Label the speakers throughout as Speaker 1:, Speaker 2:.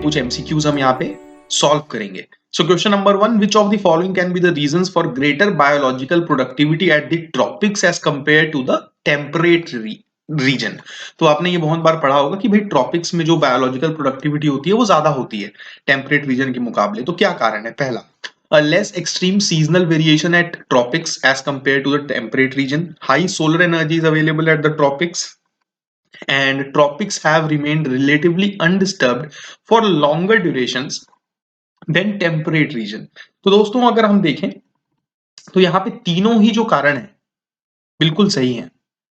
Speaker 1: कुछ एमसीक्यूज हम यहाँ पे सॉल्व करेंगे। So question number 1, which of the following can be the reasons for greater biological productivity at the tropics as compare to the temperate region. तो आपने ये बहुत बार पढ़ा होगा कि भाई ट्रॉपिक्स में जो बायोलॉजिकल प्रोडक्टिविटी होती है वो ज्यादा होती है टेम्परेट रीजन के मुकाबले। तो क्या कारण है? पहला, a less extreme seasonal variation at tropics as compared to the temperate region. High solar energy is available at the tropics, and tropics have remained relatively undisturbed for longer durations than temperate region. तो दोस्तों अगर हम देखें तो यहाँ पे तीनों ही जो कारण है बिल्कुल सही है।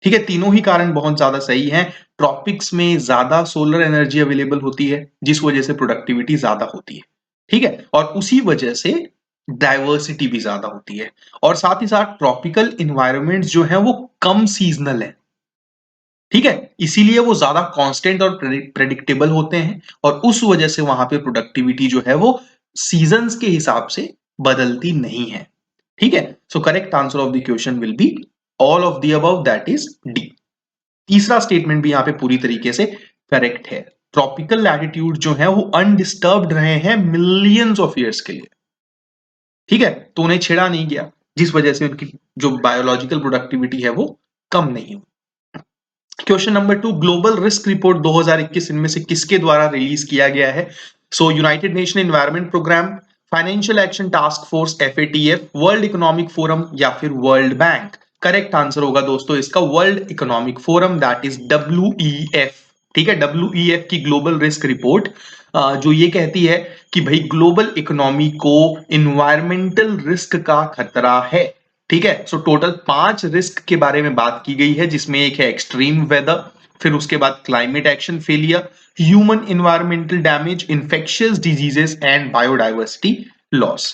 Speaker 1: ठीक है, तीनों ही कारण बहुत ज्यादा सही हैं। ट्रॉपिक्स में ज्यादा सोलर एनर्जी अवेलेबल होती है जिस वजह से प्रोडक्टिविटी ज्यादा होती है। ठीक है, और उसी वजह से डाइवर्सिटी भी ज्यादा होती है, और साथ ही साथ ट्रॉपिकल इन्वायरमेंट जो है वो कम सीजनल है। ठीक है, इसीलिए वो ज्यादा कांस्टेंट और प्रेडिक्टेबल होते हैं, और उस वजह से वहां पे प्रोडक्टिविटी जो है वो सीजन्स के हिसाब से बदलती नहीं है। ठीक है, सो correct answer of the question will be all of the above, that is D. तीसरा स्टेटमेंट भी यहां पे पूरी तरीके से करेक्ट है। ट्रॉपिकल लैटिट्यूड जो है वो अनडिस्टर्ब्ड रहे हैं मिलियंस ऑफ ईयर्स के लिए। ठीक है, तो उन्हें छेड़ा नहीं गया, जिस वजह से उनकी जो बायोलॉजिकल प्रोडक्टिविटी है वो कम नहीं हुई। Question number 2, global risk report 2021 इनमें से किसके द्वारा रिलीज किया गया है? So United Nation Environment Programme, Financial Action Task Force FATF, World Economic Forum, या फिर वर्ल्ड बैंक। करेक्ट आंसर होगा दोस्तों इसका World Economic Forum, that is WEF। ठीक है, WEF की ग्लोबल रिस्क रिपोर्ट जो ये कहती है कि भाई ग्लोबल इकोनॉमी को इन्वायरमेंटल रिस्क का खतरा है। ठीक है, सो टोटल 5 रिस्क के बारे में बात की गई है, जिसमें एक है एक्सट्रीम वेदर, फिर उसके बाद climate action failure, human environmental damage, infectious diseases and biodiversity loss.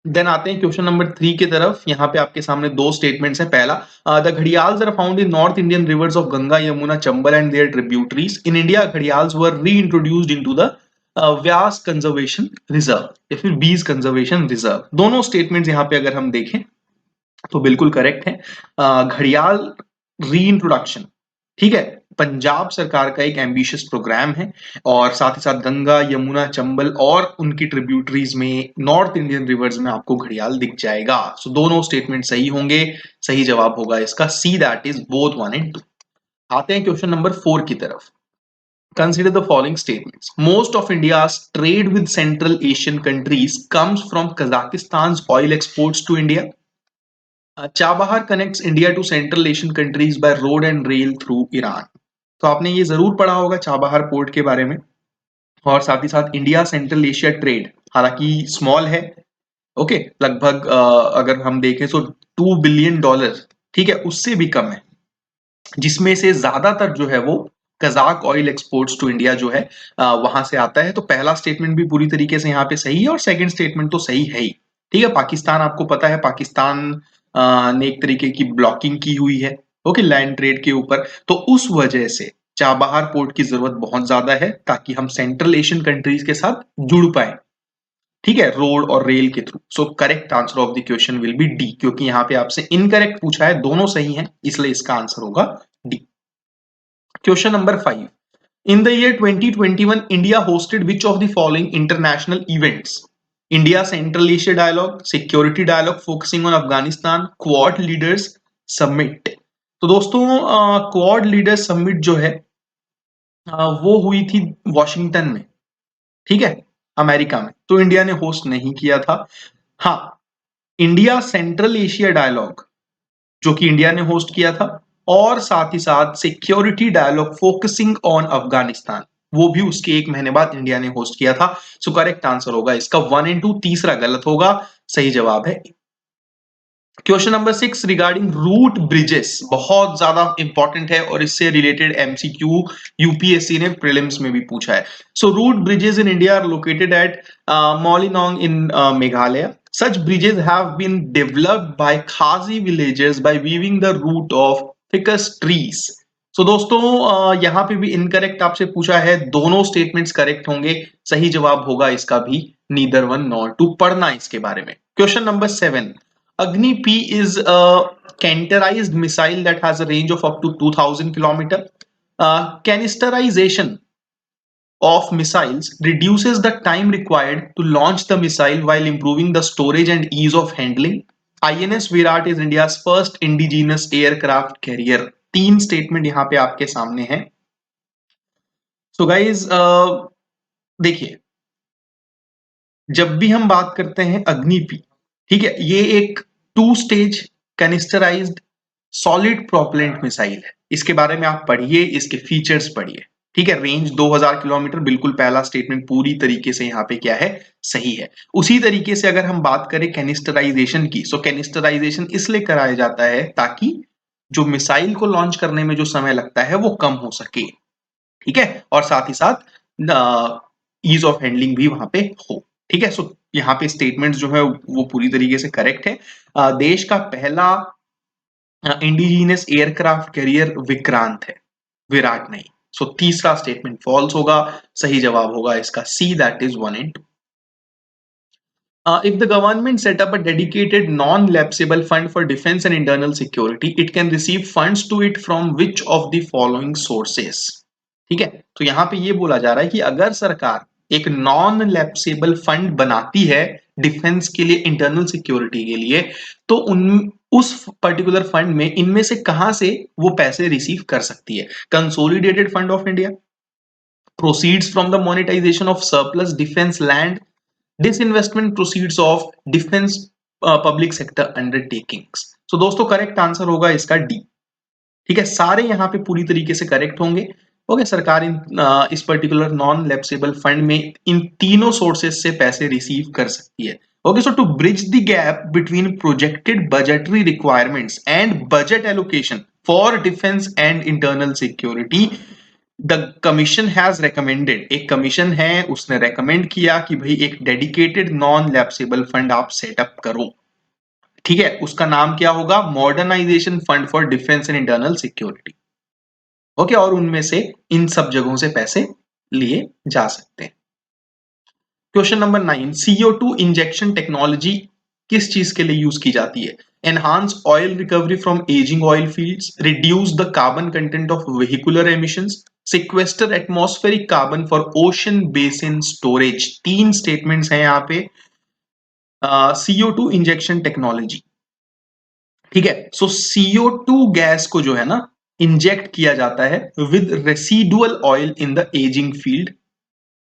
Speaker 1: Then आते हैं क्वेश्चन नंबर 3 की तरफ। यहाँ पे आपके सामने दो स्टेटमेंट्स हैं। पहला, the gharials are found in North Indian rivers of Ganga, Yamuna, Chambal and their tributaries. In India gharials were reintroduced into the Beas conservation reserve या फिर बीज कंजर्वेशन रिजर्व। दोनों स्टेटमेंट्स यहाँ पे अगर हम देखें तो बिल्कुल करेक्ट है। घड़ियाल रीइंट्रोडक्शन, ठीक है, पंजाब सरकार का एक एम्बिशियस प्रोग्राम है, और साथ ही साथ गंगा, यमुना, चंबल और उनकी ट्रिब्यूटरीज में नॉर्थ इंडियन रिवर्स में आपको घड़ियाल दिख जाएगा। सो दोनों स्टेटमेंट सही होंगे। सही जवाब होगा इसका सी, दैट इज बोथ 1 and 2। आते हैं क्वेश्चन नंबर 4 की तरफ। Consider the following statements. Most of India's trade with Central Asian countries comes from Kazakhstan's oil exports to India. Chabahar connects India to Central Asian countries by road and rail through Iran. तो आपने ये जरूर पढ़ा होगा Chabahar port के बारे में, और साथ ही साथ इंडिया सेंट्रल एशिया ट्रेड हालांकि स्मॉल है, ओके, लगभग अगर हम देखें तो $2 बिलियन, ठीक है, उससे भी कम है, जिसमें से ज्यादातर जो है वो Kazakh oil exports to India जो है वहां से आता है। तो पहला स्टेटमेंट भी पूरी तरीके से यहाँ पे सही है, और सेकंड स्टेटमेंट तो सही है ही। ठीक है, पाकिस्तान आपको पता है, पाकिस्तान ने एक तरीके की ब्लॉकिंग की हुई है, ओके, लैंड ट्रेड के ऊपर, तो उस वजह से चाबहार पोर्ट की जरूरत बहुत ज्यादा है ताकि हम सेंट्रल एशियन कंट्रीज के साथ जुड़ पाए, ठीक है, रोड और रेल के through. So correct answer of the question will be D, क्योंकि यहाँ पे आपसे इनकरेक्ट पूछा है, दोनों सही हैं, इसलिए इसका आंसर होगा D. Question number 5, in the year 2021 India hosted which of the following international events? India Central Asia Dialogue, Security Dialogue focusing on Afghanistan, Quad Leaders Summit। तो दोस्तों क्वाड लीडर्स समिट जो है वो हुई थी वॉशिंगटन में, ठीक है, अमेरिका में, तो इंडिया ने होस्ट नहीं किया था। हाँ, इंडिया सेंट्रल एशिया डायलॉग जो कि इंडिया ने होस्ट किया था, और साथ ही साथ security dialogue focusing on Afghanistan, वो भी उसके 1 महीने बाद इंडिया ने होस्ट किया था। सो करेक्ट आंसर होगा इसका 1 and 2, तीसरा गलत होगा, सही जवाब है। Question number 6, regarding root bridges, बहुत ज्यादा इंपॉर्टेंट है और इससे रिलेटेड एमसीक्यू यूपीएससी ने प्रीलिम्स में भी पूछा है। So root bridges in India are located at Mawlynnong in Meghalaya. Such bridges have been developed by Khasi villagers by weaving the root of ficus trees. So दोस्तों यहाँ पे भी इनकरेक्ट आपसे पूछा है, दोनों स्टेटमेंट्स करेक्ट होंगे। सही जवाब होगा इसका भी neither 1 nor 2। पढ़ना इसके बारे में। Question number 7, Agni P is a canterized missile that has a range of up to 2000 km. Canisterization of missiles reduces the time required to launch the missile while improving the storage and ease of handling. INS Virat is India's first indigenous aircraft carrier. 3 statement यहां पे आपके सामने हैं. So guys देखिए, जब भी हम बात करते हैं अग्नि-P, ठीक है, ये एक 2 stage canisterised solid propellant missile है. इसके बारे में आप पढ़िए, इसके फीचर्स पढ़िए. ठीक है, रेंज 2000 किलोमीटर, बिल्कुल पहला स्टेटमेंट पूरी तरीके से यहाँ पे क्या है, सही है. उसी तरीके से अगर हम बात करें कैनिस्टराइजेशन की, सो कैनिस्टराइजेशन इसलिए कराया जाता है ताकि जो मिसाइल को लॉन्च करने में जो समय लगता है वो कम हो सके. ठीक है, और साथ ही साथ ईज ऑफ हैंडलिंग भी वहां पे हो. ठीक है, सो यहाँ पे स्टेटमेंट जो है वो पूरी तरीके से करेक्ट है. देश का पहला इंडिजीनियस एयरक्राफ्ट कैरियर विक्रांत है, विराट नहीं. सो तीसरा स्टेटमेंट फॉल्स होगा. सही जवाब होगा इसका सी, that is 1 and 2. If the government set up a dedicated non-lapsable fund for defense and internal security, it can receive funds to it from which of the following sources? ठीक है, तो यहाँ पे ये बोला जा रहा है कि अगर सरकार एक नॉन लैप्सेबल फंड बनाती है डिफेंस के लिए, इंटरनल सिक्योरिटी के लिए, तो उस पर्टिकुलर फंड में इनमें से कहां से वो पैसे रिसीव कर सकती है. Consolidated fund of India, proceeds from the monetisation of surplus defence land, disinvestment proceeds of defence public sector undertakings. So दोस्तों करेक्ट आंसर होगा इसका डी. ठीक है, सारे यहां पे पूरी तरीके से करेक्ट होंगे. ओके, सरकार इस पर्टिकुलर नॉन लैप्सेबल फंड में इन तीनों सोर्सेस से पैसे रिसीव कर सकती है. Okay, so to bridge the gap between projected budgetary requirements and budget allocation for defence and internal security, the commission has recommended, एक कमीशन है उसने रेकमेंड किया कि भाई एक डेडिकेटेड नॉन लैप्सेबल फंड आप सेटअप करो. ठीक है, उसका नाम क्या होगा, modernisation fund for defence and internal security. Okay, और उनमें से इन सब जगहों से पैसे लिए जा सकते हैं. Question number 9, CO2 injection technology किस चीज के लिए यूज की जाती है? Enhance oil recovery from ageing oil fields, reduce the carbon content of vehicular emissions, sequester atmospheric carbon for ocean basin storage. 3 statements हैं यहाँ पे. CO2 इंजेक्शन टेक्नोलॉजी, ठीक है, सो CO2 गैस को जो है ना इंजेक्ट किया जाता है with residual oil in the ageing field,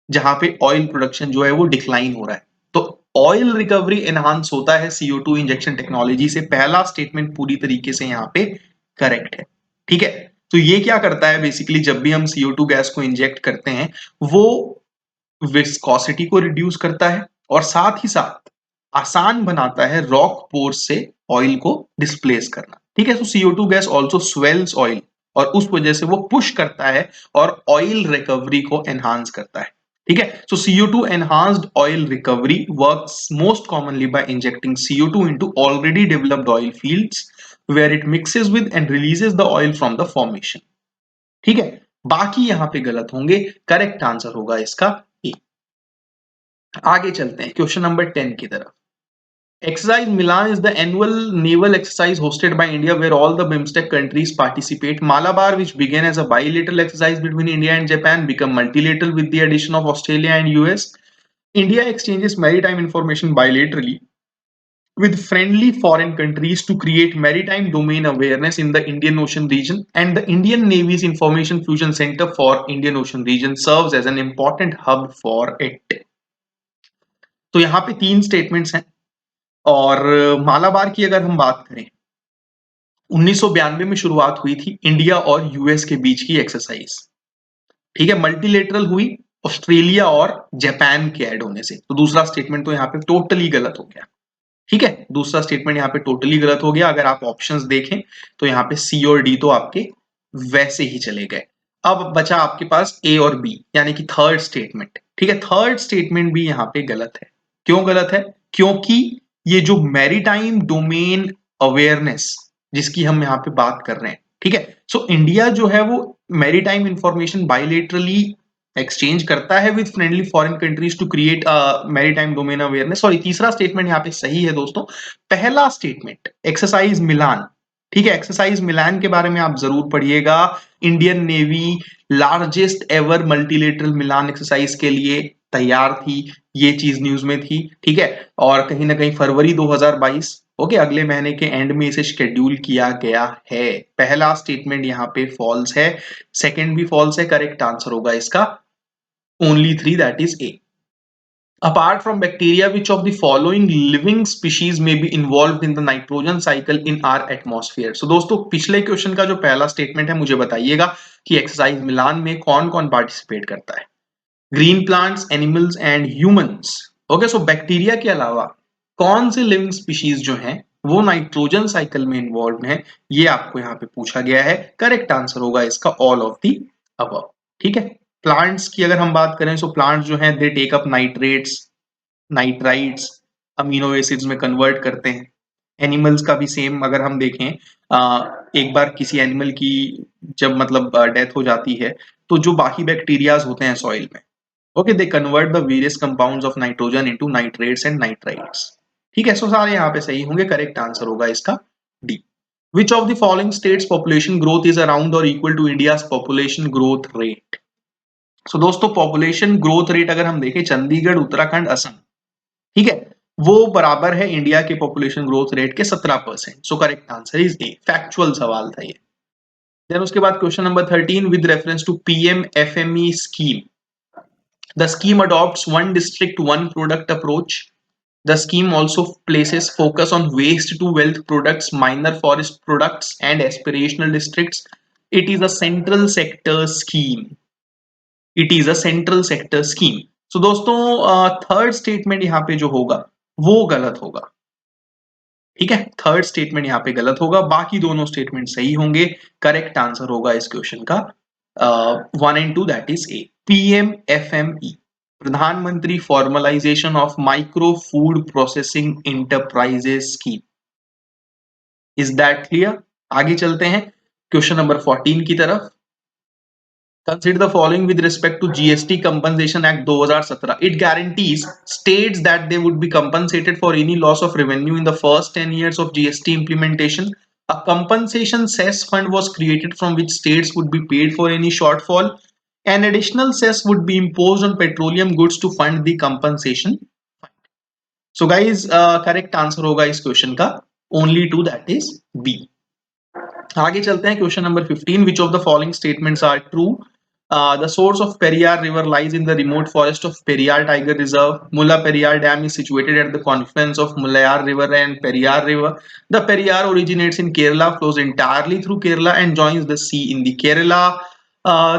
Speaker 1: जहां पे ऑयल प्रोडक्शन जो है वो डिक्लाइन हो रहा है. तो ऑयल रिकवरी एनहांस होता है CO2 इंजेक्शन टेक्नोलॉजी से. पहला स्टेटमेंट पूरी तरीके से यहाँ पे करेक्ट है. ठीक है, तो ये क्या करता है बेसिकली, जब भी हम CO2 गैस को इंजेक्ट करते हैं वो विस्कोसिटी को रिड्यूस करता है और साथ ही साथ आसान बनाता है रॉक पोर्स से ऑयल को डिस्प्लेस करना. ठीक है, तो CO2 gas also swells oil और उस वजह से वो पुश करता है और ऑयल रिकवरी को एनहांस करता है. ठीक है, सो CO2 enhanced oil recovery works most commonly by injecting CO2 into already developed oil fields where it mixes with and releases the oil from the formation. ठीक है, बाकी यहां पे गलत होंगे. करेक्ट आंसर होगा इसका ए. आगे चलते हैं क्वेश्चन नंबर 10 की तरफ. Exercise Milan is the annual naval exercise hosted by India where all the BIMSTEC countries participate. Malabar, which began as a bilateral exercise between India and Japan, become multilateral with the addition of Australia and US. India exchanges maritime information bilaterally with friendly foreign countries to create maritime domain awareness in the Indian Ocean region, and the Indian Navy's Information Fusion Center for Indian Ocean region serves as an important hub for it. तो यहाँ पे 3 statements हैं. और मालाबार की अगर हम बात करें, 1992 में शुरुआत हुई थी इंडिया और यूएस के बीच की एक्सरसाइज. ठीक है, मल्टीलेटरल हुई ऑस्ट्रेलिया और जापान के ऐड होने से. तो दूसरा स्टेटमेंट तो यहाँ पे टोटली गलत हो गया. ठीक है, दूसरा स्टेटमेंट यहाँ पे टोटली गलत हो गया. अगर आप ऑप्शंस देखें तो यहाँ पे सी और डी तो आपके वैसे ही चले गए. अब बचा आपके पास ए और बी, यानी कि थर्ड स्टेटमेंट. ठीक है, थर्ड स्टेटमेंट भी यहाँ पे गलत है. क्यों गलत है? क्योंकि ये जो मैरीटाइम डोमेन अवेयरनेस जिसकी हम यहाँ पे बात कर रहे हैं, ठीक है, सो इंडिया जो है वो मैरीटाइम इंफॉर्मेशन बायलेटरली एक्सचेंज करता है with friendly foreign countries to create maritime domain awareness. Sorry, तीसरा स्टेटमेंट यहाँ पे सही है दोस्तों. पहला स्टेटमेंट एक्सरसाइज मिलान, ठीक है, एक्सरसाइज मिलान के बारे में आप जरूर पढ़िएगा। Indian Navy largest ever multilateral Milan exercise के लिए तैयार थी, ये चीज न्यूज में थी। ठीक है, और कहीं ना कहीं फरवरी 2022, ओके, अगले महीने के एंड में इसे शेड्यूल किया गया है। पहला स्टेटमेंट यहाँ पे फॉल्स है, सेकंड भी फॉल्स है। करेक्ट आंसर होगा इसका only 3, that is a. Apart from bacteria, which of the following living species may be involved in the nitrogen cycle in our atmosphere? So दोस्तों, पिछले क्वेश्चन का जो पहला स्टेटमेंट है, मुझे बताइएगा कि एक्सरसाइज मिलान में कौन कौन पार्टिसिपेट करता है। Green plants, animals and humans. Okay, so bacteria के अलावा कौन से लिविंग स्पीशीज जो हैं वो नाइट्रोजन साइकिल में इन्वॉल्व हैं, ये आपको यहाँ पे पूछा गया है। करेक्ट आंसर होगा इसका ऑल ऑफ दी अबव। ठीक है, प्लांट्स की अगर हम बात करें, सो प्लांट्स जो हैं they take up nitrates, nitrites, amino acids में कन्वर्ट करते हैं। एनिमल्स का भी सेम, अगर हम देखें एक बार किसी एनिमल की जब मतलब डेथ हो जाती है, तो जो बाकी बैक्टीरियाज होते हैं सॉइल में, okay, they convert the various compounds of nitrogen into nitrates and nitrites. ठीक है, सो सारे यहाँ पे सही होंगे। करेक्ट आंसर होगा इसका D. Which of the following states population growth is around और equal to India's population growth rate? So दोस्तों, पॉपुलेशन ग्रोथ रेट अगर हम देखें, चंडीगढ़, उत्तराखंड, असम, ठीक है, वो बराबर है इंडिया के पॉपुलेशन ग्रोथ रेट के 17%। So correct answer is A. Factual सवाल था ये। देन उसके बाद question number 13, with reference to PM FME scheme, the scheme adopts one district one product approach. The scheme also places focus on waste to wealth products, minor forest products, and aspirational districts. It is a central sector scheme. It is a central sector scheme. So दोस्तों, third statement यहाँ पे जो होगा वो गलत होगा। ठीक है, थर्ड स्टेटमेंट यहाँ पे गलत होगा, बाकी दोनों स्टेटमेंट सही होंगे। करेक्ट आंसर होगा इस क्वेश्चन का 1 and 2, that is a. PMFME, प्रधानमंत्री formalisation of micro food processing enterprises scheme. Is that clear? आगे चलते हैं क्वेश्चन नंबर 14 की तरफ। Consider the following with respect to GST Compensation Act 2017. It guarantees states that they would be compensated for any loss of revenue in the first 10 years of GST implementation. A compensation cess fund was created from which states would be paid for any shortfall. An additional cess would be imposed on petroleum goods to fund the compensation. So guys, correct answer होगा इस question का only 2, that is B. आगे चलते हैं question number 15. Which of the following statements are true? The source of Periyar River lies in the remote forest of Periyar Tiger Reserve. Mulla Periyar Dam is situated at the confluence of Mulayar River and Periyar River. The Periyar originates in Kerala, flows entirely through Kerala and joins the sea in the Kerala.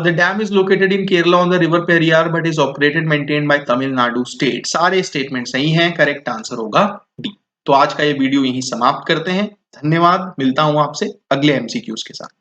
Speaker 1: The dam is located in Kerala on the river Periyar but is operated maintained by Tamil Nadu state. सारे statement सही हैं। Correct answer होगा D. तो आज का ये video यहीं समाप्त करते हैं। धन्यवाद, मिलता हूं आपसे अगले एमसीक्यूज के साथ।